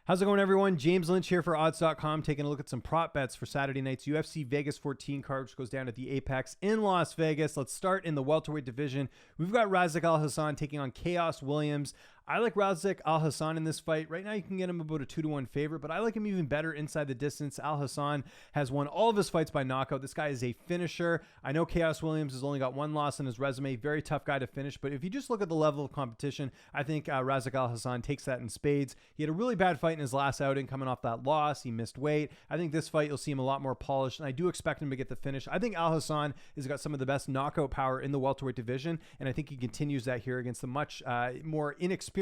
How's it going, everyone? James Lynch here for odds.com, taking a look at some prop bets for Saturday night's UFC Vegas 14 card, which goes down at the Apex in Las Vegas. Let's start in the welterweight division. We've got Razak Alhassan taking on Chaos Williams. I like Razak Alhassan in this fight. Right now, you can get him about a 2-1 favorite, but I like him even better inside the distance. Alhassan has won all of his fights by knockout. This guy is a finisher. I know Chaos Williams has only got one loss on his resume. Very tough guy to finish, but if you just look at the level of competition, I think Razak Alhassan takes that in spades. He had a really bad fight in his last outing coming off that loss. He missed weight. I think this fight, you'll see him a lot more polished, and I do expect him to get the finish. I think Alhassan has got some of the best knockout power in the welterweight division, and I think he continues that here against the much more inexperienced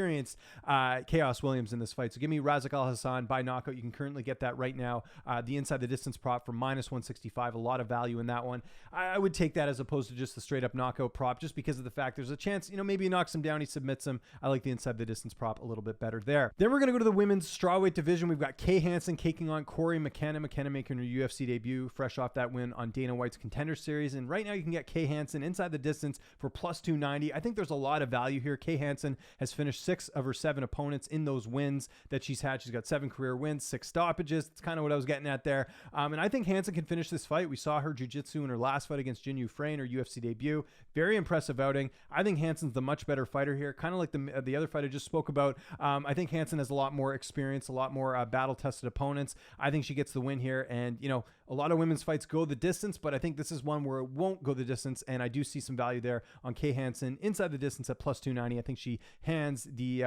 Chaos Williams in this fight. So give me Razak Alhassan by knockout. You can currently get that right now. The inside the distance prop for -165. A lot of value in that one. I would take that as opposed to just the straight up knockout prop, just because of the fact there's a chance, maybe he knocks him down, he submits him. I like the inside the distance prop a little bit better there. Then we're going to go to the women's strawweight division. We've got Hansen taking on Cory. McKenna making her UFC debut, fresh off that win on Dana White's Contender Series. And right now you can get Hansen inside the distance for +290. I think there's a lot of value here. Hansen has finished 6 of her 7 opponents in those wins that she's had. She's got 7 career wins, 6 stoppages. That's kind of what I was getting at there. And I think Hansen can finish this fight. We saw her jiu-jitsu in her last fight against Jin Frey in her UFC debut. Very impressive outing. I think Hansen's the much better fighter here, kind of like the other fight I just spoke about. I think Hansen has a lot more experience, a lot more battle-tested opponents. I think she gets the win here. And, a lot of women's fights go the distance, but I think this is one where it won't go the distance, and I do see some value there on Hansen inside the distance at +290. I think she hands the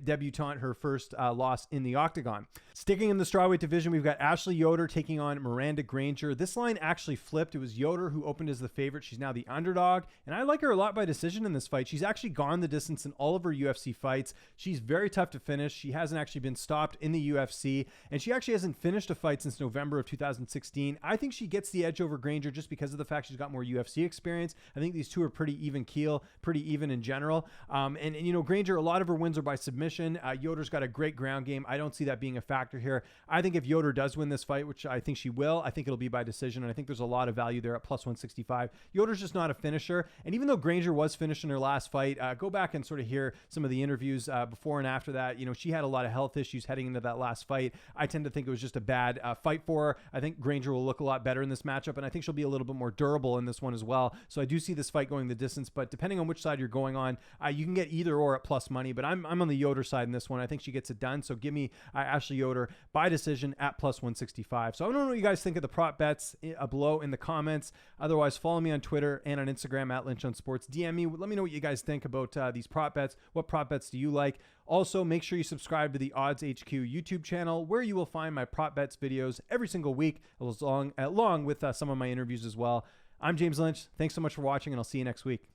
debutante her first loss in the octagon. Sticking in the strawweight division, we've got Ashley Yoder taking on Miranda Granger. This line actually flipped. It was Yoder who opened as the favorite. She's now the underdog, and I like her a lot by decision in this fight. She's actually gone the distance in all of her UFC fights. She's very tough to finish. She hasn't actually been stopped in the UFC, and she actually hasn't finished a fight since November of 2016. I think she gets the edge over Granger just because of the fact she's got more UFC experience. I think these two are pretty even keel, pretty even in general. And Granger, a lot of her wins are by submission. Yoder's got a great ground game. I don't see that being a factor here. I think if Yoder does win this fight, which I think she will, I think it'll be by decision, and I think there's a lot of value there at +165. Yoder's just not a finisher, and even though Granger was finished in her last fight, go back and sort of hear some of the interviews before and after that. She had a lot of health issues heading into that last fight. I tend to think it was just a bad fight for her. I think Granger will look a lot better in this matchup, and I think she'll be a little bit more durable in this one as well. So I do see this fight going the distance, but depending on which side you're going on, you can get either or at plus money, but I'm on the Yoder side in this one. I think she gets it done. So give me Ashley Yoder by decision at +165. So I don't know what you guys think of the prop bets below in the comments. Otherwise, follow me on Twitter and on Instagram at Lynch on Sports. DM me. Let me know what you guys think about these prop bets. What prop bets do you like? Also, make sure you subscribe to the Odds HQ YouTube channel, where you will find my prop bets videos every single week, along with some of my interviews as well. I'm James Lynch. Thanks so much for watching, and I'll see you next week.